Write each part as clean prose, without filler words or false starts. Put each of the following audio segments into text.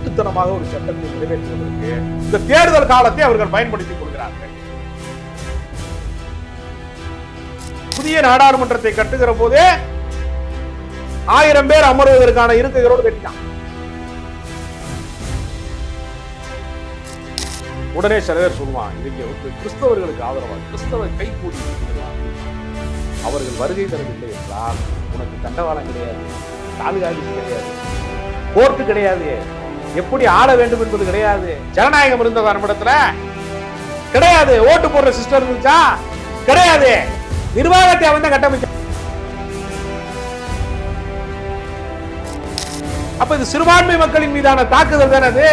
திருட்டுத்தனமாக ஒரு சட்டத்தை நிறைவேற்றுவதற்கு இந்த தேர்தல் காலத்தை அவர்கள் பயன்படுத்திக் கொள்கிறார்கள். புதிய நாடாளுமன்றத்தை கட்டுகிற போதே 1000 பேர் அமர்வதற்கான இருக்கைகளோடு கட்டினான். உடனே சில பேர் சொல்லுவான், இங்க வந்து கிறிஸ்தவர்களுக்கு ஆதரவாக கிறிஸ்தவ கைகூடி அவர்கள் வருகை தரவில்லை என்றால் உனக்கு தண்டவாளம் கிடையாது, தாலுகாலிசி கிடையாது, கோர்ட்டு கிடையாது, எப்படி ஆள வேண்டும் என்பது கிடையாது, ஜனநாயகம் இருந்த நம்மிடத்துல கிடையாது, ஓட்டு போடுற சிஸ்டம் இருந்துச்சா கிடையாது, நிர்வாகத்தை அவன் கட்டமைச்ச. அப்ப இது சிறுபான்மை மக்களின் மீதான தாக்குதல் தானே அது.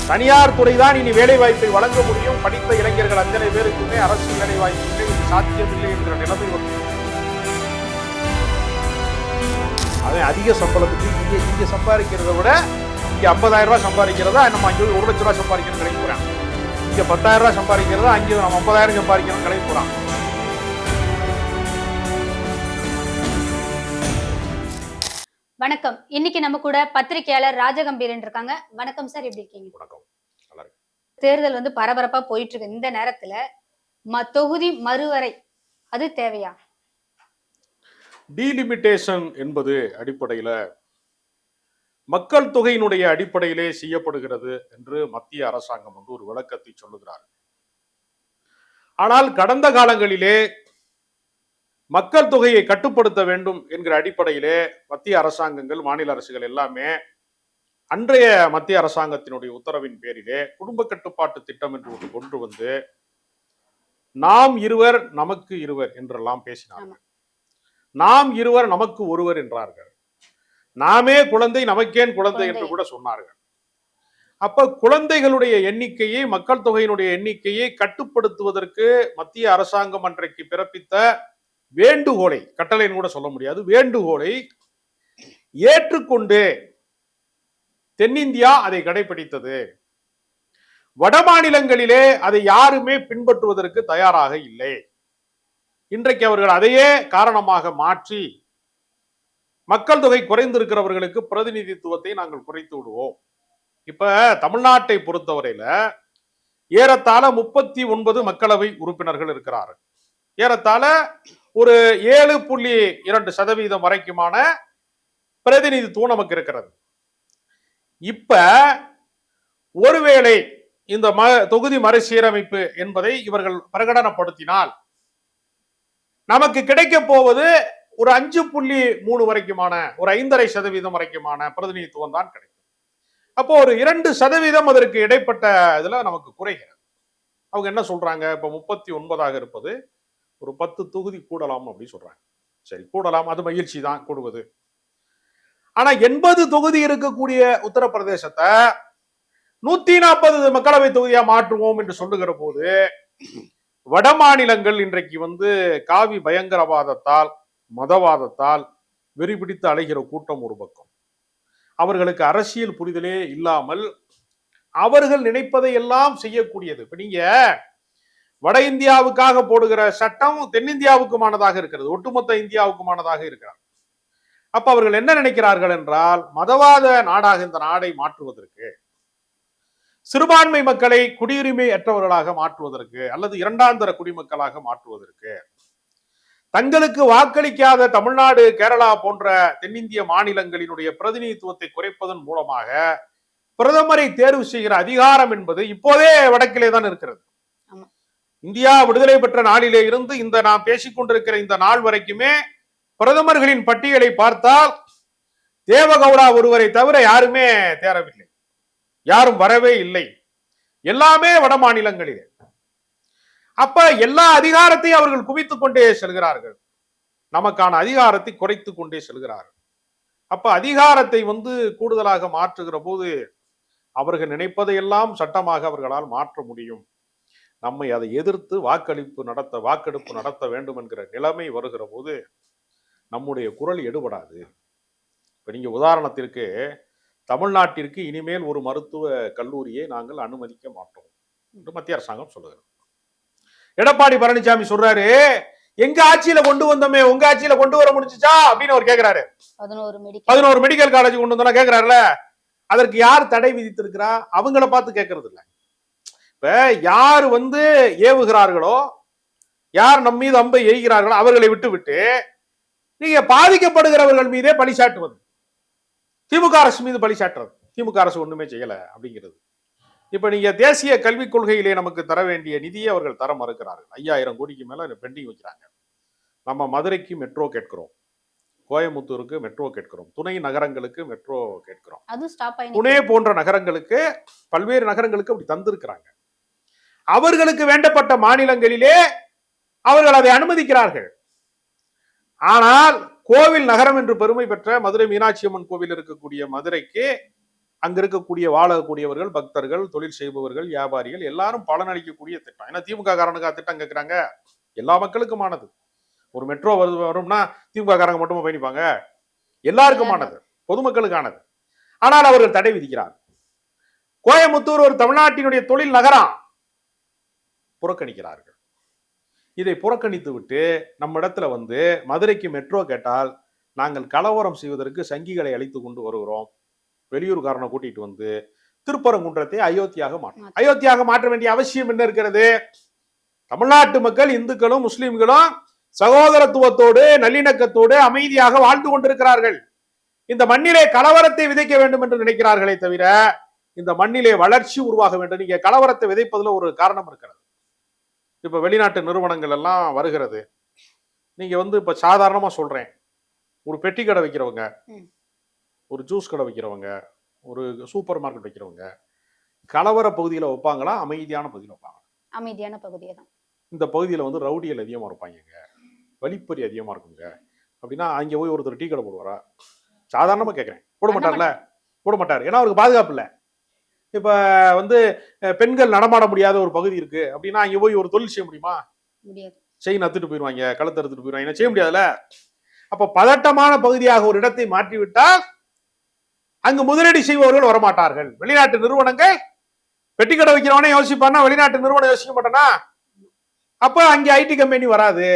தனியார் துறைதான் இனி வேலை வாய்ப்பை வழங்க முடியும், படித்த இளைஞர்கள் அத்தனை பேருக்குமே அரசு வேலை வாய்ப்பு சாத்தியமில்லை என்கிற நிலைமை வந்து அவன் அதிக சம்பளத்துக்கு இங்க சம்பாதிக்கிறத விட இங்க 50,000 ரூபாய் சம்பாதிக்கிறதா நம்ம அங்கே 1 லட்சம் ரூபாய் சம்பாதிக்கணும் கிடைக்க போறான். இங்க 10,000 ரூபாய் சம்பாதிக்கிறதா அங்கே நம்ம 50,000 சம்பாதிக்கணும் கிடைக்க போறான். வணக்கம். இன்னைக்கு நம்ம கூட பத்திரிகையாளர் ராஜகம்பீரன் இருக்காங்க. வணக்கம் சார், எப்படி இருக்கீங்க? வணக்கம். நல்லா இருக்கு. தேர்தல் வந்து பரபரப்பா போயிட்டு இருக்கு. இந்த நேரத்துல தொகுதி மறுவரை அது தேவையா? டீலிமிட்டேஷன் என்பது அடிப்படையில மக்கள் தொகையினுடைய அடிப்படையிலே செய்யப்படுகிறது என்று மத்திய அரசாங்கம் வந்து ஒரு விளக்கத்தை சொல்லுகிறார். ஆனால் கடந்த காலங்களிலே மக்கள் தொகையை கட்டுப்படுத்த வேண்டும் என்கிற அடிப்படையிலே மத்திய அரசாங்கங்கள், மாநில அரசுகள் எல்லாமே அன்றைய மத்திய அரசாங்கத்தினுடைய உத்தரவின் பேரிலே குடும்ப கட்டுப்பாட்டு திட்டம் என்று ஒன்று கொண்டு வந்து நாம் இருவர் நமக்கு இருவர் என்றெல்லாம் பேசினார்கள். நாம் இருவர் நமக்கு ஒருவர் என்றார்கள். நாமே குழந்தை நமக்கேன் குழந்தை என்று கூட சொன்னார்கள். அப்ப குழந்தைகளுடைய எண்ணிக்கையை, மக்கள் தொகையினுடைய எண்ணிக்கையை கட்டுப்படுத்துவதற்கு மத்திய அரசாங்கம் அன்றைக்கு பிறப்பித்த வேண்டுகோளை, கட்டளைன்னு கூட சொல்ல முடியாது, வேண்டுகோளை ஏற்றுக்கொண்டு தென்னிந்தியா அதை கடைபிடித்தது. வட மாநிலங்களிலே அதை யாருமே பின்பற்றுவதற்கு தயாராக இல்லை. இன்றைக்கு அவர்கள் அதையே காரணமாக மாற்றி மக்கள் தொகை குறைந்திருக்கிறவர்களுக்கு பிரதிநிதித்துவத்தை நாங்கள் குறைத்து விடுவோம். இப்ப தமிழ்நாட்டை பொறுத்தவரையில ஏறத்தாழ 39 மக்களவை உறுப்பினர்கள் இருக்கிறார்கள். ஏறத்தாழ ஒரு 7.2% வரைக்குமான பிரதிநிதித்துவம் நமக்கு இருக்கிறது. இப்ப ஒருவேளை இந்த தொகுதி மறுசீரமைப்பு என்பதை இவர்கள் பிரகடனப்படுத்தினால் நமக்கு கிடைக்க போவது ஒரு 5.3 வரைக்குமான, ஒரு 5.5% வரைக்குமான பிரதிநிதித்துவம் தான் கிடைக்கும். அப்போ ஒரு 2% அதற்கு இடைப்பட்ட இதுல நமக்கு குறைகிறது. அவங்க என்ன சொல்றாங்க, இப்ப 39 இருப்பது ஒரு 10 தொகுதி கூடலாம் அப்படின்னு சொல்றாங்க. சரி, கூடலாம், அது மகிழ்ச்சி தான் கூடுவது. ஆனா 80 தொகுதி இருக்கக்கூடிய உத்தரப்பிரதேசத்தை 140 மக்களவை தொகுதியா மாற்றுவோம் என்று சொல்லுகிற போது வட மாநிலங்கள் இன்றைக்கு வந்து காவி பயங்கரவாதத்தால், மதவாதத்தால் வெறிபிடித்து அலைகிற கூட்டம் ஒரு பக்கம், அவர்களுக்கு அரசியல் புரிதலே இல்லாமல் அவர்கள் நினைப்பதை எல்லாம் செய்யக்கூடியது. இப்ப நீங்க வட இந்தியாவுக்காக போடுகிற சட்டம் தென்னிந்தியாவுக்குமானதாக இருக்கிறது, ஒட்டுமொத்த இந்தியாவுக்குமானதாக இருக்கிறார். அப்ப அவர்கள் என்ன நினைக்கிறார்கள் என்றால், மதவாத நாடாக இந்த நாடை மாற்றுவதற்கு, சிறுபான்மை மக்களை குடியுரிமை அற்றவர்களாக மாற்றுவதற்கு, அல்லது இரண்டாந்தர குடிமக்களாக மாற்றுவதற்கு, தங்களுக்கு வாக்களிக்காத தமிழ்நாடு, கேரளா போன்ற தென்னிந்திய மாநிலங்களினுடைய பிரதிநிதித்துவத்தை குறைப்பதன் மூலமாக பிரதமரை தேர்வு செய்கிற அதிகாரம் என்பது இப்போதே வடக்கிலே தான் இருக்கிறது. இந்தியா விடுதலை பெற்ற நாளிலே இருந்து இந்த நாம் பேசிக்கொண்டிருக்கிற இந்த நாள் வரைக்குமே பிரதமர்களின் பட்டியலை பார்த்தால் தேவகவுடா ஒருவரை தவிர யாருமே தேரவில்லை, யாரும் வரவே இல்லை, எல்லாமே வட மாநிலங்களிலே. அப்ப எல்லா அதிகாரத்தையும் அவர்கள் குவித்துக் கொண்டே செல்கிறார்கள், நமக்கான அதிகாரத்தை குறைத்து கொண்டே செல்கிறார்கள். அப்ப அதிகாரத்தை வந்து கூடுதலாக மாற்றுகிற போது அவர்கள் நினைப்பதையெல்லாம் சட்டமாக அவர்களால் மாற்ற முடியும். நம்மை அதை எதிர்த்து வாக்கெடுப்பு நடத்த வேண்டும் என்கிற நிலைமை வருகிற போது நம்முடைய குரல் எடுபடாது. இப்ப நீங்க உதாரணத்திற்கு தமிழ்நாட்டிற்கு இனிமேல் ஒரு மருத்துவ கல்லூரியை நாங்கள் அனுமதிக்க மாட்டோம் என்று மத்திய அரசாங்கம் சொல்லுகிறது. எடப்பாடி பழனிசாமி சொல்றாரு, எங்க ஆட்சியில கொண்டு வந்தோமே உங்க ஆட்சியில கொண்டு வர முடிஞ்சுச்சா அப்படின்னு அவர் கேட்கிறாரு. 11 மெடிக்கல் காலேஜ் கொண்டு வந்தோம்னா கேட்கிறாருல, அதற்கு யார் தடை விதித்திருக்கிறா? அவங்கள பார்த்து கேட்கறது இல்ல. இப்ப யார் ஏவுகிறார்களோ, யார் நம் மீது அம்பை எய்கிறார்களோ அவர்களை விட்டு நீங்க பாதிக்கப்படுகிறவர்கள் மீதே பழி சாட்டுவது, திமுக அரசு மீது பழி சாட்டுறது. திமுக அரசு ஒண்ணுமே செய்யல அப்படிங்கிறது. இப்ப நீங்க தேசிய கல்விக் கொள்கையிலே நமக்கு தர வேண்டிய நிதியை அவர்கள் தர மறுக்கிறார்கள். 5000 கோடிக்கு மேல பெண்டிங் வைக்கிறாங்க. நம்ம மதுரைக்கு மெட்ரோ கேட்கிறோம், கோயம்புத்தூருக்கு மெட்ரோ கேட்கிறோம், துணை நகரங்களுக்கு மெட்ரோ கேட்கிறோம், புனே போன்ற நகரங்களுக்கு, பல்வேறு நகரங்களுக்கு அப்படி தந்திருக்கிறாங்க. அவர்களுக்கு வேண்டப்பட்ட மாநிலங்களிலே அவர்கள் அதை அனுமதிக்கிறார்கள். ஆனால் கோவில் நகரம் என்று பெருமை பெற்ற மதுரை மீனாட்சி அம்மன் கோவில் இருக்கக்கூடிய மதுரைக்கு அங்க இருக்கக்கூடிய வாழக்கூடியவர்கள், பக்தர்கள், தொழில் செய்பவர்கள், வியாபாரிகள் எல்லாரும் பலனளிக்கக்கூடிய திட்டம். ஏன்னா திமுக காரனுக்கு திட்டம் கேட்கிறாங்க, எல்லா மக்களுக்குமானது. ஒரு மெட்ரோ வரும்னா திமுக காரங்க மட்டும் பயணிப்பாங்க, எல்லாருக்குமானது, பொதுமக்களுக்கானது. ஆனால் அவர்கள் தடை விதிக்கிறார். கோயம்புத்தூர் ஒரு தமிழ்நாட்டினுடைய தொழில் நகரம், புறக்கணிக்கிறார்கள். இதை புறக்கணித்து விட்டு நம்ம இடத்துல மதுரைக்கு மெட்ரோ கேட்டால் நாங்கள் கலவரம் செய்வதற்கு சங்கிகளை அழைத்து கொண்டு வருகிறோம், வெளியூர்காரனை கூட்டிட்டு திருப்பரங்குன்றத்தை அயோத்தியாக மாற்ற வேண்டிய அவசியம் என்ன இருக்கிறது? தமிழ்நாட்டு மக்கள் இந்துக்களும் முஸ்லிம்களும் சகோதரத்துவத்தோடு நல்லிணக்கத்தோடு அமைதியாக வாழ்ந்து கொண்டிருக்கிறார்கள். இந்த மண்ணிலே கலவரத்தை விதைக்க வேண்டும் என்று நினைக்கிறார்களே தவிர இந்த மண்ணிலே வளர்ச்சி உருவாக வேண்டும். நீங்க கலவரத்தை விதைப்பதுல ஒரு காரணம் இருக்கிறது. இப்ப வெளிநாட்டு நிறுவனங்கள் எல்லாம் வருகிறது. நீங்க இப்ப சாதாரணமா சொல்றேன், ஒரு பெட்டி கடை வைக்கிறவங்க, ஒரு ஜூஸ் கடை வைக்கிறவங்க, ஒரு சூப்பர் மார்க்கெட் வைக்கிறவங்க கலவர பகுதியில வைப்பாங்களா, அமைதியான பகுதியில் வைப்பாங்க? அமைதியான பகுதியை தான். இந்த பகுதியில ரவுடிகள் அதிகமா இருப்பாங்க, வழிப்பறி அதிகமா இருக்குங்க அப்படின்னா அங்க போய் ஒருத்தர் டீ கடை போடுவாரா? சாதாரணமா கேட்கிறேன், போட மாட்டார்ல? போட மாட்டார். ஏன்னா அவருக்கு பாதுகாப்பு இல்லை. இப்ப பெண்கள் நடமாட முடியாத ஒரு பகுதி இருக்கு அப்படின்னா அங்க போய் ஒரு தொழில் செய்ய முடியுமா? செயின் அத்துட்டு போயிருவாங்க, கழுத்து அறுத்துட்டு போயிருவாங்க, செய்ய முடியாதுல்ல. அப்ப பதட்டமான பகுதியாக ஒரு இடத்தை மாற்றிவிட்டால் அங்கு முதலீடு செய்பவர்கள் வரமாட்டார்கள். வெளிநாட்டு நிறுவனங்கள், பெட்டி கடை வைக்கிறவனே யோசிப்பானா, வெளிநாட்டு நிறுவனம் யோசிக்க மாட்டானா? அப்ப அங்க ஐடி கம்பெனி வராது,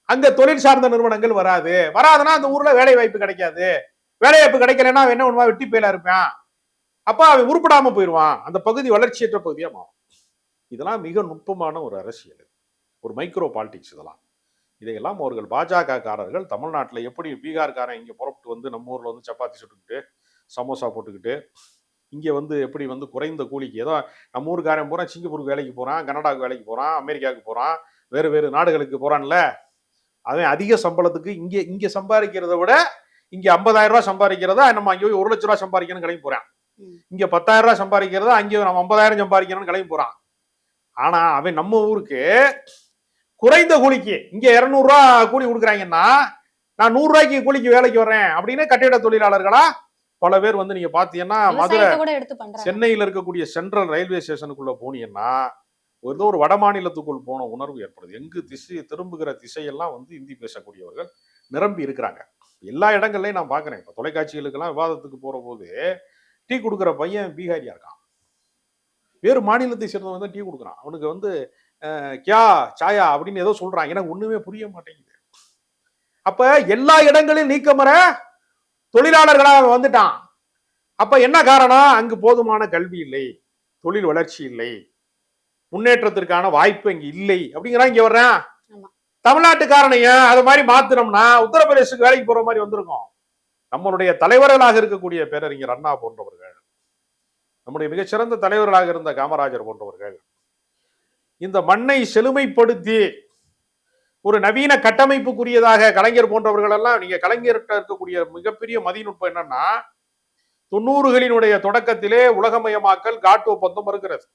அங்க தொழில் சார்ந்த நிறுவனங்கள் வராதுன்னா அந்த ஊர்ல வேலை வாய்ப்பு கிடைக்காது. வேலை வாய்ப்பு கிடைக்கலன்னா என்ன பண்ணுவா? வெட்டி பேலா இருப்பான். அப்ப அவன் உருப்படாம போயிருவான், அந்த பகுதி வளர்ச்சியற்ற பகுதியா மாறும். இதெல்லாம் மிக நுட்பமான ஒரு அரசியல், ஒரு மைக்ரோ பாலிடிக்ஸ். இதையெல்லாம் அவர்கள் பாஜக காரர்கள் தமிழ்நாட்டில் எப்படி பீகார்காரன் இங்க புறப்பட்டு நம்ம ஊர்ல சப்பாத்தி சுட்டுக்கிட்டு சமோசா போட்டுக்கிட்டு இங்க எப்படி குறைந்த கூலிக்கு, ஏதோ நம்ம ஊருக்காரன் போறான் சிங்கப்பூருக்கு வேலைக்கு போறான், கனடாவுக்கு வேலைக்கு போறான், அமெரிக்காவுக்கு போறான், வேறு வேறு நாடுகளுக்கு போறான்ல, அவன் அதிக சம்பளத்துக்கு இங்க சம்பாதிக்கிறத விட இங்க 50,000 ரூபாய் சம்பாதிக்கிறதா நம்ம அங்கே 1 லட்ச ரூபாய் சம்பாதிக்கணும்னு கிளம்பி போறான். இங்க 10,000 ரூபாய் சம்பாதிக்கிறதா அங்கே நம்ம 50,000 சம்பாதிக்கணும்னு கிளம்பி போறான். ஆனா அவன் நம்ம ஊருக்கு குறைந்த கூலிக்கு இங்க 200 ரூபாய் கூலி கொடுக்குறாங்கன்னா நான் 100 ரூபாய்க்கு கூலிக்கு வேலைக்கு வர்றேன் அப்படின்னு கட்டிட தொழிலாளர்களா பல பேர் நீங்க பாத்தீங்கன்னா மதுரை சென்னையில் இருக்கக்கூடிய சென்ட்ரல் ரயில்வே ஸ்டேஷனுக்குள்ள போனீங்கன்னா ஏதோ ஒரு வட மாநிலத்துக்குள் போன உணர்வு ஏற்படுது. எங்கு திரும்புகிற திசையெல்லாம் இந்தி பேசக்கூடியவர்கள் நிரம்பி இருக்கிறாங்க. எல்லா இடங்கள்லயும் நான் பாக்குறேன். இப்ப தொலைக்காட்சிகளுக்கெல்லாம் விவாதத்துக்கு போற போது டீ கொடுக்குற பையன் பீகாரியா இருக்கான், வேறு மாநிலத்தை சேர்ந்தவங்க டீ கொடுக்குறான். அவனுக்கு கியா சாயா அப்படின்னு ஏதோ சொல்றான், எனக்கு ஒண்ணுமே புரிய மாட்டேங்குது. அப்ப எல்லா இடங்களிலும் நீக்கமற தொழிலாளர்களாக வந்துட்டான். அப்ப என்ன காரணம்? அங்கு போதுமான கல்வி இல்லை, தொழில் வளர்ச்சி இல்லை, முன்னேற்றத்திற்கான வாய்ப்பு இங்க இல்லை அப்படிங்கிறான். இங்க வர்றேன் தமிழ்நாட்டுக்காரனையும் அது மாதிரி மாத்தினோம்னா உத்தரப்பிரதேசுக்கு வேலைக்கு போற மாதிரி வந்திருக்கும். நம்மளுடைய தலைவர்களாக இருக்கக்கூடிய பேரறிஞர் அண்ணா போன்றவர்கள், நம்முடைய மிகச்சிறந்த தலைவர்களாக இருந்த காமராஜர் போன்றவர்கள் இந்த மண்ணை செழுமைப்படுத்தி ஒரு நவீன கட்டமைப்புக்குரியதாக கலைஞர் போன்றவர்கள் எல்லாம், நீங்க கலைஞர்கிட்ட இருக்கக்கூடிய மிகப்பெரிய மதிநுட்பம் என்னன்னா 90களினுடைய தொடக்கத்திலே உலகமயமாக்கல் காட்டு ஒப்பந்தம் இருக்கிறது.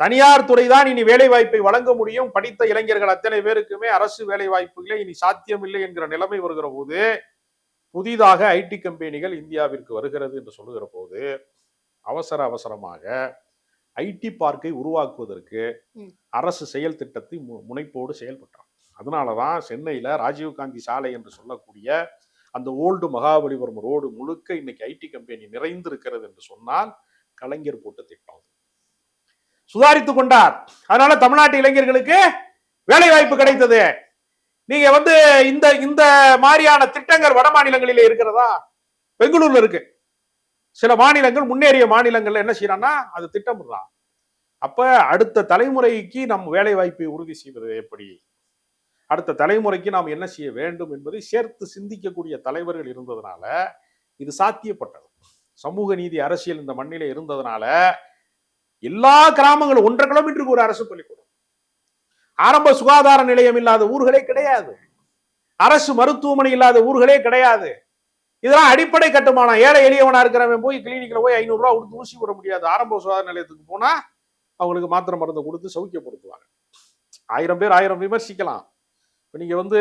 தனியார் துறை தான் இனி வேலை வாய்ப்பை வழங்க முடியும், படித்த இளைஞர்கள் அத்தனை பேருக்குமே அரசு வேலை வாய்ப்புகளே இனி சாத்தியம் இல்லை என்கிற நிலைமை வருகிற போது புதிதாக ஐடி கம்பெனிகள் இந்தியாவிற்கு வருகிறது என்று சொல்லுகிற போது அவசரமாக ஐடி பார்க்கை உருவாக்குவதற்கு அரசு செயல் திட்டத்தை முனைப்போடு செயல்பட்டார். அதனாலதான் சென்னையில ராஜீவ்காந்தி சாலை என்று சொல்லக்கூடிய அந்த ஓல்டு மகாபலிபுரம் ரோடு முழுக்க இன்னைக்கு ஐடி கம்பெனி நிறைந்து இருக்கிறது என்று சொன்னால் கலைஞர் போட்ட திட்டம் சுதாரித்துக் கொண்டார். அதனால தமிழ்நாட்டு இளைஞர்களுக்கு வேலை வாய்ப்பு கிடைத்தது. நீங்க வந்து இந்த இந்த மாதிரியான திட்டங்கள் வட மாநிலங்களிலே இருக்கிறதா? பெங்களூர்ல இருக்கு. சில மாநிலங்கள், முன்னேறிய மாநிலங்கள்ல என்ன செய்யறான்னா அது திட்டமிடுறான். அப்ப அடுத்த தலைமுறைக்கு நம் வேலை வாய்ப்பை உறுதி செய்வது எப்படி, அடுத்த தலைமுறைக்கு நாம் என்ன செய்ய வேண்டும் என்பதை சேர்த்து சிந்திக்கக்கூடிய தலைவர்கள் இருந்ததுனால இது சாத்தியப்பட்டது. சமூக நீதி அரசியல் இந்த மண்ணிலே இருந்ததுனால எல்லா கிராமங்களும் 1.5 கிலோமீட்டருக்கு ஒரு அரசு பள்ளிக்கூடம், ஆரம்ப சுகாதார நிலையம் இல்லாத ஊர்களே கிடையாது, அரசு மருத்துவமனை இல்லாத ஊர்களே கிடையாது. இதெல்லாம் அடிப்படை கட்டுமானம். ஏழை எளியவனா இருக்கிறவன் போய் கிளினிக்ல போய் 500 ரூபாய் கொடுத்து ஊசி போட முடியாது. ஆரம்ப சுகாதார நிலையத்துக்கு போனா அவங்களுக்கு மாத்திரை மருந்து கொடுத்து சௌக்கியப்படுத்துவாங்க. 1000 பேர் 1000 விமர்சிக்கலாம். நீங்க வந்து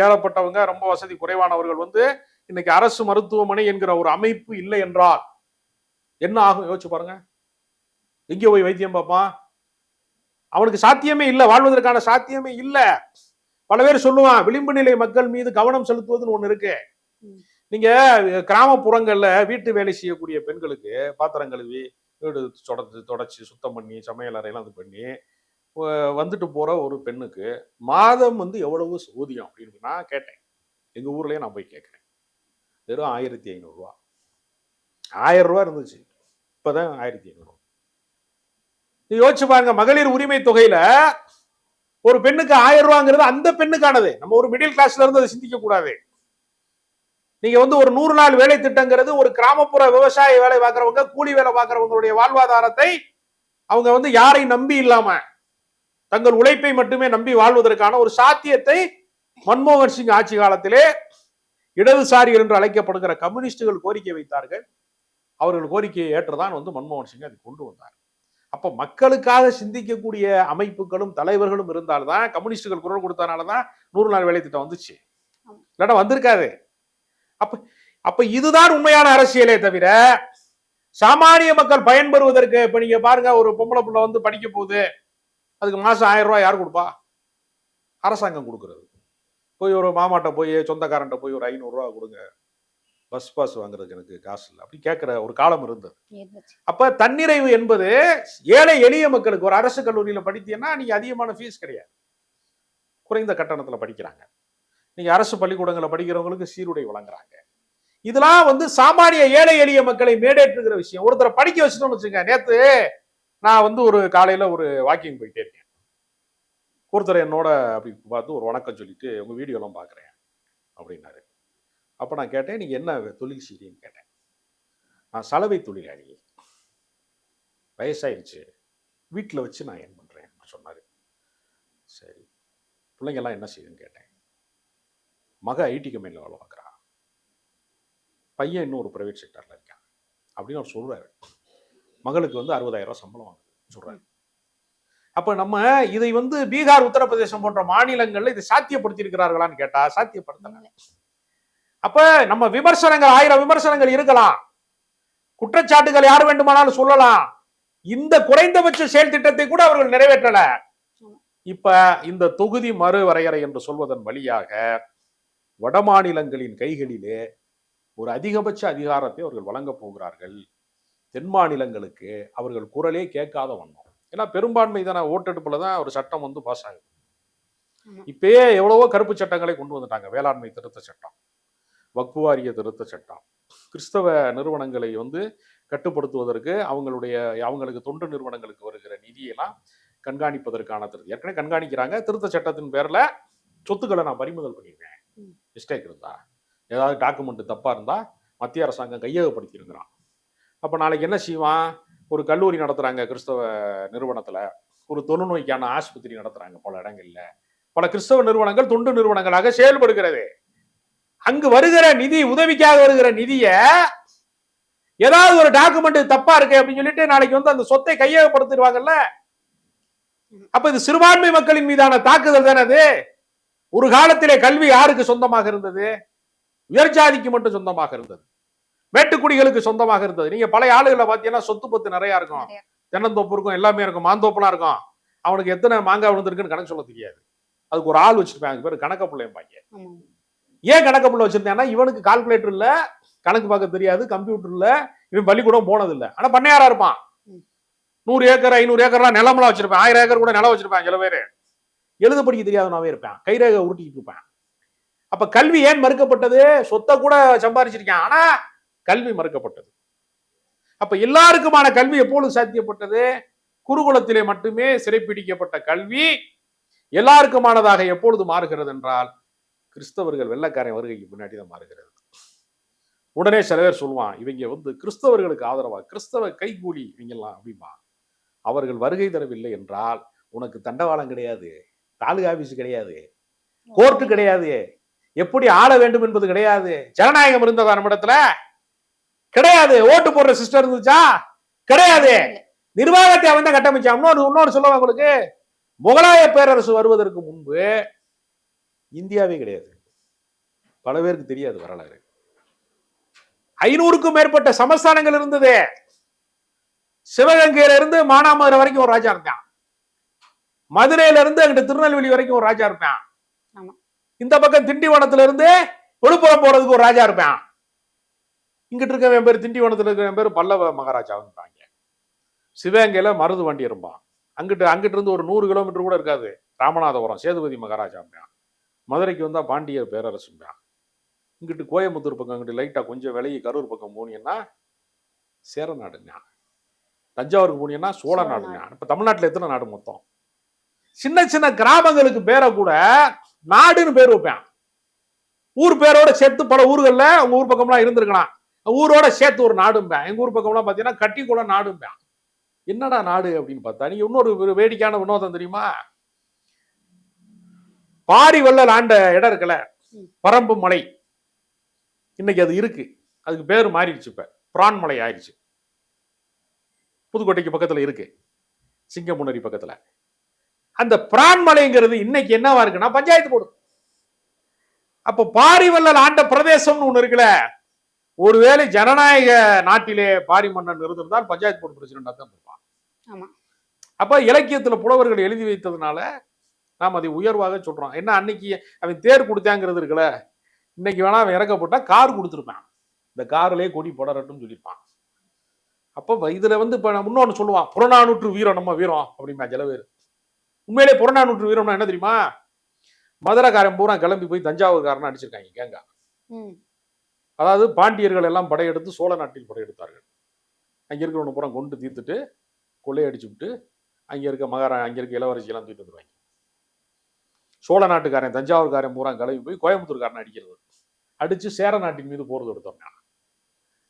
ஏழப்பட்டவங்க, ரொம்ப வசதி குறைவானவர்கள் வந்து இன்னைக்கு அரசு மருத்துவமனை என்கிற ஒரு அமைப்பு இல்லை என்றால் என்ன ஆகும் யோசிச்சு பாருங்க. எங்க போய் வைத்தியம் பார்ப்பான்? அவனுக்கு சாத்தியமே இல்லை, வாழ்வதற்கான சாத்தியமே இல்லை. பல பேர் சொல்லுவான் விளிம்பு நிலை மக்கள் மீது கவனம் செலுத்துவதுன்னு ஒண்ணு இருக்கு. நீங்க கிராமப்புறங்கள்ல வீட்டு வேலை செய்யக்கூடிய பெண்களுக்கு பாத்திரம் கழுவி வீடு தொடச்சி சுத்தம் பண்ணி சமையல் அறையெல்லாம் இது பண்ணி வந்துட்டு போற ஒரு பெண்ணுக்கு மாதம் வந்து எவ்வளவு ஊதியம் அப்படின்னு நான் கேட்டேன். எங்க ஊர்லயே நான் போய் கேட்கிறேன். வெறும் 1500 ரூபா. 1000 ரூபா இருந்துச்சு, இப்பதான் 1500 ரூபா. யோசிச்சு பாருங்க. மகளிர் உரிமை தொகையில ஒரு பெண்ணுக்கு 1000 ரூபாங்கிறது அந்த பெண்ணுக்கானது. நம்ம ஒரு மிடில் கிளாஸ்ல இருந்து அதை சிந்திக்க கூடாது. நீங்க வந்து ஒரு 100 நாள் வேலை திட்டங்கிறது ஒரு கிராமப்புற விவசாய வேலை பார்க்கறவங்க, கூலி வேலை பார்க்கறவங்களுடைய வாழ்வாதாரத்தை அவங்க வந்து யாரை நம்பி இல்லாம தங்கள் உழைப்பை மட்டுமே நம்பி வாழ்வதற்கான ஒரு சாத்தியத்தை மன்மோகன் சிங் ஆட்சி காலத்திலே இடதுசாரிகள் என்று அழைக்கப்படுகிற கம்யூனிஸ்டுகள் கோரிக்கை வைத்தார்கள். அவர்கள் கோரிக்கையை ஏற்றுதான் வந்து மன்மோகன் சிங் அதை கொண்டு வந்தார். அப்ப மக்களுக்காக சிந்திக்கக்கூடிய அமைப்புகளும் தலைவர்களும் இருந்தால்தான், கம்யூனிஸ்டுகள் குரல் கொடுத்தனாலதான் 100 நாள் வேலை திட்டம் வந்துச்சு, இல்லைன்னா வந்திருக்காது. அப்ப இதுதான் உண்மையான அரசியலே தவிர சாமானிய மக்கள் பயன்பெறுவதற்கு. இப்ப நீங்க பாருங்க, ஒரு பொம்பளை புள்ள வந்து படிக்க போகுது, அதுக்கு மாசம் 1000 ரூபாய் யார் கொடுப்பா? அரசாங்கம் கொடுக்கறது. போய் ஒரு மாமாட்ட போய் சொந்தக்காரன்ட்ட போய் ஒரு 500 ரூபாய் கொடுங்க, பஸ் பாஸ் வாங்குறதுக்கு எனக்கு காசு இல்லை அப்படி கேட்கிற ஒரு காலம் இருந்தது. அப்ப தன்னிறைவு என்பது ஏழை எளிய மக்களுக்கு. ஒரு அரசு கல்லூரியில படித்தீங்கன்னா நீங்க அதிகமான ஃபீஸ் கிடையாது, குறைந்த கட்டணத்துல படிக்கிறாங்க. நீங்க அரசு பள்ளிக்கூடங்களை படிக்கிறவங்களுக்கு சீருடை வழங்குறாங்க. இதெல்லாம் வந்து சாமானிய ஏழை எளிய மக்களை மேடேற்றுகிற விஷயம். ஒருத்தரை படிக்க வச்சுட்டோம்னு வச்சுங்க. நேத்து நான் வந்து ஒரு காலையில ஒரு வாக்கிங் போயிட்டே இருக்கேன். ஒருத்தர் என்னோட அப்படி பார்த்து ஒரு வணக்கம் சொல்லிட்டு உங்க வீடியோ எல்லாம் பாக்குறேன் அப்படின்னாரு. அப்ப நான் கேட்டேன், நீங்க என்ன தொழில் செய்றீங்கன்னு கேட்டேன். நான் சலவை தொழிலாளி, வயசாயிருச்சு, வீட்டுல வச்சு நான் ஏன் பண்றேன் சொன்னாரு. சரி, பிள்ளைங்க எல்லாம் என்ன செய்யுதுன்னு கேட்டேன். மக ஐடி கம்பெனியில் வேலை பார்க்குறா, பையன் இன்னும் ஒரு பிரைவேட் செக்டர்ல இருக்கான் அப்படின்னு அவர் சொல்றாரு. மகளுக்கு வந்து 60,000 ரூபாய் சம்பளம் வாங்குது சொல்றாரு. அப்ப நம்ம இதை வந்து பீகார், உத்தரப்பிரதேசம் போன்ற மாநிலங்கள்ல இதை சாத்தியப்படுத்தி இருக்கிறார்களான்னு கேட்டா சாத்தியப்படுத்தல. அப்ப நம்ம விமர்சனங்கள் 1000 விமர்சனங்கள் இருக்கலாம், குற்றச்சாட்டுகள் யார் வேண்டுமானாலும் சொல்லலாம். இந்த குறைந்தபட்ச செயல் திட்டத்தை கூட அவர்கள் நிறைவேற்றல. இப்ப இந்த தொகுதி மறுவரையறை என்று சொல்வதன் வழியாக வட மாநிலங்களின் கைகளிலே ஒரு அதிகபட்ச அதிகாரத்தை அவர்கள் வழங்கப் போகிறார்கள். தென் மாநிலங்களுக்கு அவர்கள் குரலே கேட்காத வண்ணம். ஏன்னா பெரும்பான்மை தான ஓட்டெடுப்புல தான் ஒரு சட்டம் வந்து பாஸ் ஆகுது. இப்பயே எவ்வளவோ கருப்பு சட்டங்களை கொண்டு வந்துட்டாங்க. வேளாண்மை திருத்த சட்டம், வக்ஃபு வாரிய திருத்த சட்டம், கிறிஸ்தவ நிறுவனங்களை வந்து கட்டுப்படுத்துவதற்கு அவங்களுக்கு தொண்டு நிறுவனங்களுக்கு வருகிற நிதியெல்லாம் கண்காணிப்பதற்கான திருத்தம் ஏற்கனவே கண்காணிக்கிறாங்க. திருத்த சட்டத்தின் பேர்ல சொத்துக்களை நான் பறிமுதல் பண்ணிடுவேன், மிஸ்டேக் இருந்தா, ஏதாவது டாக்குமெண்ட் தப்பா இருந்தா மத்திய அரசாங்கம் கையகப்படுத்தி இருக்கிறான். அப்ப நாளைக்கு என்ன செய்வான்? ஒரு கல்லூரி நடத்துறாங்க கிறிஸ்தவ நிறுவனத்துல, ஒரு தொழுநோய்க்கான ஆஸ்பத்திரி நடத்துறாங்க பல இடங்கள்ல, பல கிறிஸ்தவ நிறுவனங்கள் தொண்டு நிறுவனங்களாக செயல்படுகிறது. அங்கு வருகிற நிதி, உதவிக்காக வருகிற நிதிய ஏதாவது ஒரு டாக்குமெண்ட் தப்பா இருக்கு அப்படின்னு சொல்லிட்டு நாளைக்கு வந்து அந்த சொத்தை கையகப்படுத்திடுவாங்கல்ல. அப்ப இது சிறுபான்மை மக்களின் மீதான தாக்குதல் தானே அது. ஒரு காலத்திலே கல்வி யாருக்கு சொந்தமாக இருந்தது? உயர்ஜாதிக்கு மட்டும் சொந்தமாக இருந்தது, மேட்டுக்குடிகளுக்கு சொந்தமாக இருந்தது. நீங்க பழைய ஆளுகளை பாத்தீங்கன்னா சொத்து பத்து நிறைய இருக்கும், தென்னந்தோப்பு இருக்கும், எல்லாமே இருக்கும், மாந்தோப்புலாம் இருக்கும். அவனுக்கு எத்தனை மாங்காய் விழுந்திருக்குன்னு கணக்கு சொல்ல தெரியாது. அதுக்கு ஒரு ஆள் வச்சிருப்பாங்க, பேர் கணக்க பிள்ளைம்பாங்க. ஏன் கணக்க பிள்ளை வச்சிருந்தேன்னா இவனுக்கு கால்குலேட்டர் இல்ல, கணக்கு பார்க்க தெரியாது, கம்ப்யூட்டர் இல்ல, இவன் பள்ளிக்கூடம் போனது இல்லை, ஆனா பண்ணையாரா இருப்பான். 100 ஏக்கர் 500 ஏக்கர்லாம் நிலமெல்லாம் வச்சிருப்பேன், 1000 ஏக்கர் கூட நிலம் வச்சிருப்பாங்க சில பேரு. எழுத படிக்க தெரியாதவனாவே இருப்பேன், கைரேகை உருட்டிக்கிட்டு இருப்பேன். அப்ப கல்வி ஏன் மறுக்கப்பட்டது? சொத்தை கூட சம்பாரிச்சிருக்கேன், ஆனா கல்வி மறுக்கப்பட்டது. அப்ப எல்லாருக்குமான கல்வி எப்பொழுது சாத்தியப்பட்டது? குருகுலத்திலே மட்டுமே சிறைப்பிடிக்கப்பட்ட கல்வி எல்லாருக்குமானதாக எப்பொழுது மாறுகிறது என்றால் கிறிஸ்தவர்கள் வெள்ளைக்காரன் வருகைக்கு முன்னாடி தான் மாறுகிறது. உடனே சில பேர் சொல்லுவான், இவங்க கிறிஸ்தவர்களுக்கு ஆதரவா, கிறிஸ்தவ கைகூலி இவங்கெல்லாம் அப்படிமா. அவர்கள் வருகை தரவில்லை என்றால் உனக்கு தண்டவாளம் கிடையாது, தாலுகா ஆபீஸ் கிடையாது, கோர்ட்டு கிடையாது, எப்படி ஆள வேண்டும் என்பது கிடையாது. ஜனநாயகம் இருந்ததா நம்மிடத்துல? கிடையாது. ஓட்டு போடுற சிஸ்டம் இருந்துச்சா? கிடையாது. நிர்வாகத்தை அவன் தான் கட்டமைச்சான். இன்னொரு சொல்லுவாங்க உங்களுக்கு, முகலாய பேரரசு வருவதற்கு முன்பு இந்தியாவே கிடையாது. பல பேருக்கு தெரியாது வரலாறு. 500க்கும் மேற்பட்ட சமஸ்தானங்கள் இருந்தது. சிவகங்கையில இருந்து மானாமதுரை வரைக்கும் ஒரு ராஜா இருப்பான், மதுரையில இருந்து அங்கிட்ட திருநெல்வேலி வரைக்கும் ஒரு ராஜா இருப்பான், இந்த பக்கம் திண்டிவனத்துல இருந்து விழுப்புரம் போறதுக்கு ஒரு ராஜா இருப்பான், இங்கிட்டு இருக்க பேர் திண்டிவனத்துல இருக்கிற பேர் பல்லவ மகாராஜா இருப்பாங்க. சிவகங்கையில மருது வண்டி இருப்பான், அங்கிட்டு இருந்து ஒரு 100 கிலோமீட்டர் கூட இருக்காது ராமநாதபுரம் சேதுபதி மகாராஜா இருப்பான். மதுரைக்கு வந்தா பாண்டியர் பேரரசு இருப்பான். இங்கிட்டு கோயம்புத்தூர் பக்கம் இங்கிட்டு லைட்டா கொஞ்சம் விலகி கரூர் பக்கம் போனீங்கன்னா சேர நாடுங்க, தஞ்சாவூருக்கு போனீங்கன்னா சோழ நாடுங்க. இப்ப தமிழ்நாட்டுல எத்தனை நாடு மொத்தம்? சின்ன சின்ன கிராமங்களுக்கு பேரை கூட நாடுன்னு பேர் வைப்பேன். ஊர் பேரோட சேர்த்து பல ஊர்கள்ல உங்க ஊர் பக்கம்லாம் இருந்திருக்கலாம், ஊரோட சேர்த்து ஒரு நாடும்பேன். எங்க ஊர் பக்கம்லாம் பாத்தீங்கன்னா கட்டிக்குளம் நாடும்பேன். என்னடா நாடு அப்படின்னு பார்த்தா, நீங்க இன்னொரு வேடிக்கையான வினோதம் தெரியுமா? பாரி வள்ளல் ஆண்ட இடம் இருக்குல்ல, பரம்பு மலை, இன்னைக்கு அது இருக்கு, அதுக்கு பேர் மாறிடுச்சு, இப்ப பிரான் மலை ஆயிடுச்சு. புதுக்கோட்டைக்கு பக்கத்துல இருக்கு, சிங்கமுனரி பக்கத்துல. அந்த பிரான் மலைங்கிறது இன்னைக்கு என்னவா இருக்குன்னா பஞ்சாயத்து போர்டு. அப்ப பாரிவள்ளல் ஆண்ட பிரதேசம்னு ஒண்ணு இருக்குல்ல, ஒருவேளை ஜனநாயக நாட்டிலே பாரி மன்னன் இருந்திருந்தால் பஞ்சாயத்து போர்டு பிரசிடண்டா தான் இருப்பான். அப்ப இலக்கியத்துல புலவர்கள் எழுதி வைத்ததுனால நாம் அதை உயர்வாக சொல்றோம். என்ன, அன்னைக்கு அவன் தேர் கொடுத்தாங்கிறது இருக்குல்ல, இன்னைக்கு வேணா அவன் இறக்கப்பட்டா கார் கொடுத்துருப்பான், இந்த கார்லயே கொடி படரட்டும் சொல்லியிருப்பான். அப்ப இதுல இப்ப இன்னொன்னு சொல்லுவான், புறநானூற்று வீரம் நம்ம வீரம் அப்படிமா சில பேர். உண்மையிலே புறநானூற்று வீரம்னா என்ன தெரியுமா? மதுரைக்காரன் பூரா கிளம்பி போய் தஞ்சாவூர்காரன் அடிச்சிருக்காங்க கேங்கா. அதாவது பாண்டியர்கள் எல்லாம் படையெடுத்து சோழ நாட்டில் படையெடுத்தார்கள். அங்க இருக்கிறவன பூரா கொண்டு தீர்த்துட்டு கொள்ளையடிச்சு விட்டு அங்க இருக்க இளவரசி எல்லாம் தூக்கிட்டு வந்துருவாங்க. சோழ நாட்டுக்காரன் தஞ்சாவூர்காரன் பூரா கிளம்பி போய் கோயம்புத்தூர்காரன் அடிக்கிறது, அடிச்சு சேர நாட்டின் மீது போர் தொடுத்தோம்.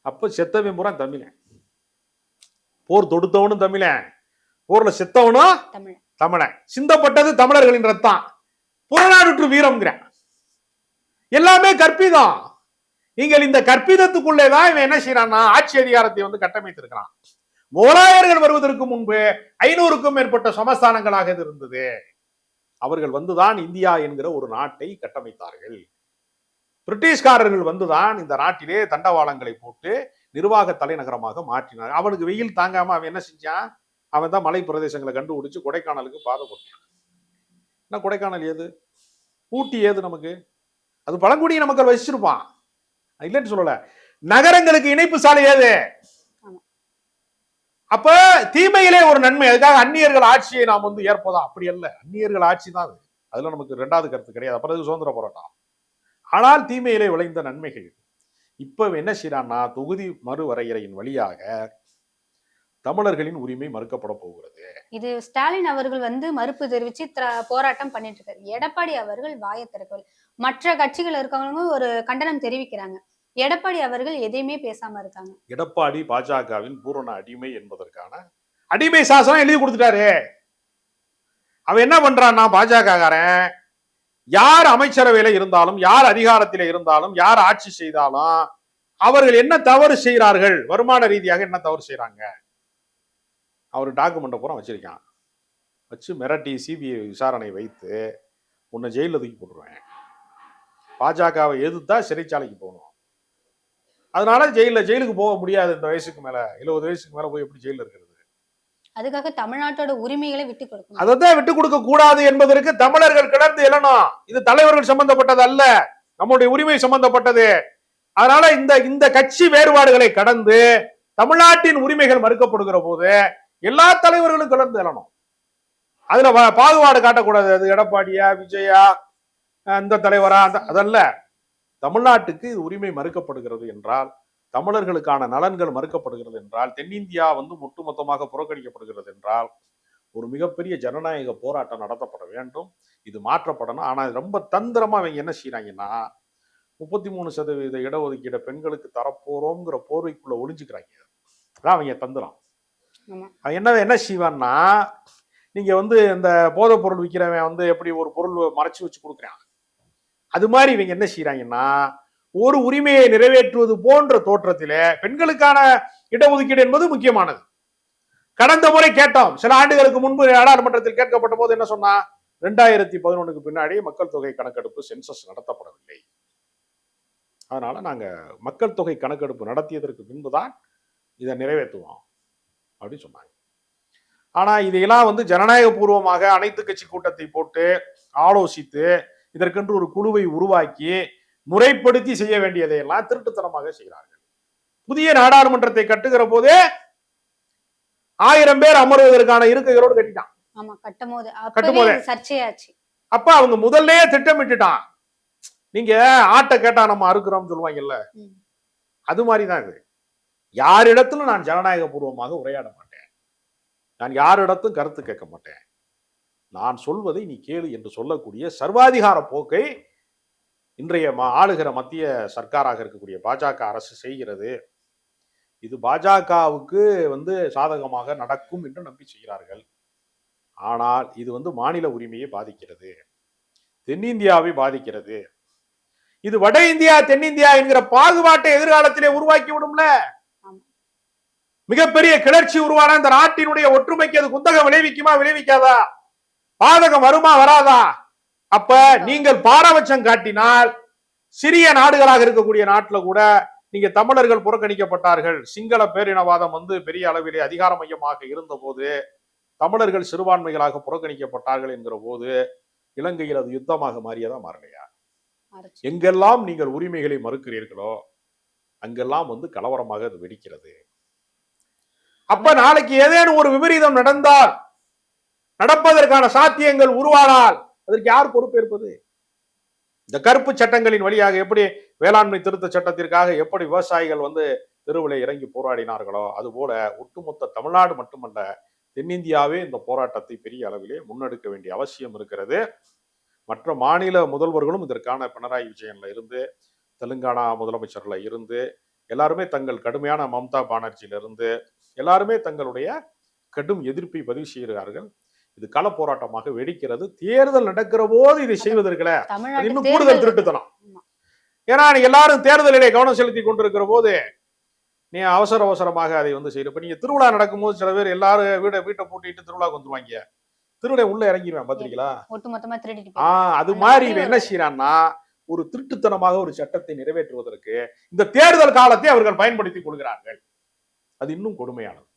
அப்ப செத்தவன் பூரா தமிழன், போர் தொடுத்தவனும் தமிழன், போர்ல செத்தவனும் தமிழன், சிந்தப்பட்டது தமிழர்களின் ரத்தம். புறநானூற்று வீரம்ங்கிற எல்லாமே கற்பிதம். நீங்கள் இந்த கற்பிதத்துக்குள்ளேதான் இவன் என்ன செய்யறான்னா ஆட்சி அதிகாரத்தை கட்டமைத்திருக்கிறான். முகலாயர்கள் வருவதற்கு முன்பு 500க்கும் மேற்பட்ட சமஸ்தானங்களாக இது இருந்தது. அவர்கள் வந்துதான் இந்தியா என்கிற ஒரு நாட்டை கட்டமைத்தார்கள். பிரிட்டிஷ்காரர்கள் வந்துதான் இந்த நாட்டிலே தண்டவாளங்களை போட்டு நிர்வாக தலைநகரமாக மாற்றினார். அவனுக்கு வெயில் தாங்காம அவன் என்ன செஞ்சான்? அவன் தான் மலை பிரதேசங்களை கண்டுபிடிச்சு கொடைக்கானலுக்கு பாதை போட்டான். என்ன கொடைக்கானல் ஏது, ஊட்டி ஏது நமக்கு? அது பழங்குடியின மக்கள் வச்சிருப்பான், இல்லைன்னு சொல்லல. நகரங்களுக்கு இணைப்பு சாலை ஏது? அப்ப தீமையிலே ஒரு நன்மை. அதுக்காக அந்நியர்கள் ஆட்சியை நாம் ஏற்பதா? அப்படி அல்ல, அந்நியர்கள் ஆட்சி தான் அது, அதுல நமக்கு 2வது கருத்து கிடையாது. அப்புறம் சுதந்திர போராட்டம். ஆனால் தீமையிலே விளைந்த நன்மைகள். இப்ப என்ன செய்யறான்னா தொகுதி மறுவரையறையின் வழியாக தமிழர்களின் உரிமை மறுக்கப்பட போகிறது. இது ஸ்டாலின் அவர்கள் மறுப்பு தெரிவிச்சு போராட்டம் பண்ணிட்டு இருக்காரு. எடப்பாடி அவர்கள் வாயை திறக்கவில்லை. மற்ற கட்சிகள் இருக்கவங்க ஒரு கண்டனம் தெரிவிக்கிறாங்க, எடப்பாடி அவர்கள் எதையுமே பேசாம இருக்காங்க. எடப்பாடி பாஜகவின் பூரண அடிமை என்பதற்கான அடிமை சாசனம் எழுதி கொடுத்துட்டாரு. அவன் என்ன பண்றான்னா, பாஜகக்காரன் யார் அமைச்சரவையில இருந்தாலும், யார் அதிகாரத்தில இருந்தாலும், யார் ஆட்சி செய்தாலும் அவர்கள் என்ன தவறு செய்கிறார்கள், வருமான ரீதியாக என்ன தவறு செய்யறாங்க, அவர் டாக்குமெண்ட் பூரா வச்சிருக்கான். வச்சு மிரட்டி சிபிஐ விசாரணை வைத்து உன்னை ஜெயில தூக்கி போட்டுருவேன். பாஜகவை எதிர்த்தா சிறைச்சாலைக்கு போகணும். அதனால ஜெயிலுக்கு போக முடியாது. இந்த வயசுக்கு மேல 70 வயசுக்கு மேல போய் எப்படி ஜெயில இருக்கிறது? அதுக்காக தமிழ்நாட்டோட உரிமைகளை விட்டு கொடுக்கணும். அதான் விட்டு கொடுக்க கூடாது என்பதற்கு தமிழர்கள் கிளர்ந்து எழணும். இது தலைவர்கள் சம்பந்தப்பட்டது அல்ல, நம்முடைய உரிமை சம்பந்தப்பட்டது. அதனால இந்த கட்சி வேறுபாடுகளை கடந்து தமிழ்நாட்டின் உரிமைகள் மறுக்கப்படுகிற போது எல்லா தலைவர்களும் கிளர்ந்து எழணும். அதுல பாகுபாடு காட்டக்கூடாது. அது எடப்பாடியா, விஜயா, இந்த தலைவரா, அதல்ல. தமிழ்நாட்டுக்கு இது உரிமை மறுக்கப்படுகிறது என்றால், தமிழர்களுக்கான நலன்கள் மறுக்கப்படுகிறது என்றால், தென்னிந்தியா வந்து ஒட்டுமொத்தமாக புறக்கணிக்கப்படுகிறது என்றால், ஒரு மிகப்பெரிய ஜனநாயக போராட்டம் நடத்தப்பட வேண்டும். இது மாற்றப்படணும். ஆனா ரொம்ப தந்திரமா அவங்க என்ன செய்யறாங்கன்னா, 33% இடஒதுக்கீட பெண்களுக்கு தரப்போறோங்கிற போர்வைக்குள்ள ஒளிஞ்சுக்கிறாங்க. அதான் அவங்க தந்திரம். என்ன செய்வான்னா, நீங்க வந்து இந்த போதைப் பொருள் விற்கிறவன் வந்து எப்படி ஒரு பொருள் மறைச்சு வச்சு கொடுக்குறான், அது மாதிரி இவங்க என்ன செய்யறாங்கன்னா, ஒரு உரிமையை நிறைவேற்றுவது போன்ற தோற்றத்திலே பெண்களுக்கான இடஒதுக்கீடு என்பது முக்கியமானது. கடந்த முறை கேட்டோம், சில ஆண்டுகளுக்கு முன்பு நாடாளுமன்றத்தில் கேட்கப்பட்ட போது என்ன சொன்னா, 2011க்கு பின்னாடி மக்கள் தொகை கணக்கெடுப்பு சென்சஸ் நடத்தப்படவில்லை, அதனால நாங்க மக்கள் தொகை கணக்கெடுப்பு நடத்தியதற்கு பின்புதான் இதை நிறைவேற்றுவோம் அப்படின்னு சொன்னாங்க. ஆனா இதையெல்லாம் வந்து ஜனநாயக பூர்வமாக அனைத்து கட்சி கூட்டத்தை போட்டு ஆலோசித்து இதற்கென்று ஒரு குழுவை உருவாக்கி முறைப்படுத்தி செய்ய வேண்டியதையெல்லாம் திருட்டுத்தனமாக செய்கிறார்கள். புதிய நாடாளுமன்றத்தை கட்டுகிற போதே 1000 பேர் அமர்வதற்கான இருக்கைகளோடு கட்டிட்டான். சர்ச்சையாச்சு. அப்ப அவங்க முதல்ல திட்டமிட்டுட்டான். நீங்க ஆட்டை கேட்டா நம்ம அறுக்கிறோம் சொல்லுவாங்கல்ல, அது மாதிரிதான் இது. யாரிடத்திலும் நான் ஜனநாயக பூர்வமாக உரையாட மாட்டேன், நான் யாரிடத்தும் கருத்து கேட்க மாட்டேன், நான் சொல்வதை நீ கேளு என்று சொல்லக்கூடிய சர்வாதிகார போக்கை இன்றைய ஆளுகிற மத்திய சர்க்காராக இருக்கக்கூடிய பாஜக அரசு செய்கிறது. இது பாஜகவுக்கு வந்து சாதகமாக நடக்கும் என்று நம்பி செய்கிறார்கள். ஆனால் இது வந்து மாநில உரிமையை பாதிக்கிறது, தென்னிந்தியாவை பாதிக்கிறது. இது வட இந்தியா தென்னிந்தியா என்கிற பாகுபாட்டை எதிர்காலத்திலே உருவாக்கி விடும்ல. மிகப்பெரிய கிளர்ச்சி உருவான இந்த நாட்டினுடைய ஒற்றுமைக்கு அது குந்தகம் விளைவிக்குமா, விளைவிக்காதா? பாதகம் வருமா, வராதா? அப்ப நீங்கள் பாரபட்சம் காட்டினால் சிறிய நாடுகளாக இருக்கக்கூடிய நாட்டில் கூட நீங்க தமிழர்கள் புறக்கணிக்கப்பட்டார்கள், சிங்கள பேரினவாதம் வந்து பெரிய அளவிலே அதிகார மையமாக இருந்த போது தமிழர்கள் சிறுபான்மைகளாக புறக்கணிக்கப்பட்டார்கள் என்கிற போது இலங்கையில் அது யுத்தமாக மாறியதா, மாறலையா? எங்கெல்லாம் நீங்கள் உரிமைகளை மறுக்கிறீர்களோ அங்கெல்லாம் வந்து கலவரமாக அது வெடிக்கிறது. அப்ப நாளைக்கு ஏதேனும் ஒரு விபரீதம் நடந்தால், நடப்பதற்கான சாத்தியங்கள் உருவானால் அதற்கு யார் பொறுப்பேற்பது? இந்த கருப்பு சட்டங்களின் வழியாக எப்படி வேளாண்மை திருத்த சட்டத்திற்காக எப்படி விவசாயிகள் வந்து தெருவில் இறங்கி போராடினார்களோ அதுபோல ஒட்டுமொத்த தமிழ்நாடு மட்டுமல்ல தென்னிந்தியாவே இந்த போராட்டத்தை பெரிய அளவிலே முன்னெடுக்க வேண்டிய அவசியம் இருக்கிறது. மற்ற மாநில முதல்வர்களும் இதற்கான பினராயி விஜயன்ல இருந்து, தெலுங்கானா முதலமைச்சர்ல இருந்து, எல்லாருமே தங்கள் கடுமையான மம்தா பானர்ஜியில இருந்து எல்லாருமே தங்களுடைய கடும் எதிர்ப்பை பதிவு செய்கிறார்கள். இது கள போராட்டமாக வெடிக்கிறது. தேர்தல் நடக்கிற போது இதை செய்வதற்குல இன்னும் கூடுதல் திருட்டுத்தனம். ஏன்னா எல்லாரும் தேர்தலிலே கவனம் செலுத்தி கொண்டிருக்கிற போது நீ அவசர அவசரமாக அதை வந்து செய்யற. இப்ப நீங்க திருவிழா நடக்கும்போது சில பேர் எல்லாரும் வீட்டை பூட்டிட்டு திருவிழாக்கு வந்துருவாங்க, திருவிழா உள்ள இறங்கிடுவேன் பாத்திருக்கீங்களா? அது மாதிரி இவன் என்ன செய்யறான்னா, ஒரு திருட்டுத்தனமாக ஒரு சட்டத்தை நிறைவேற்றுவதற்கு இந்த தேர்தல் காலத்தை அவர்கள் பயன்படுத்திக் கொள்கிறார்கள். அது இன்னும் கொடுமையானது.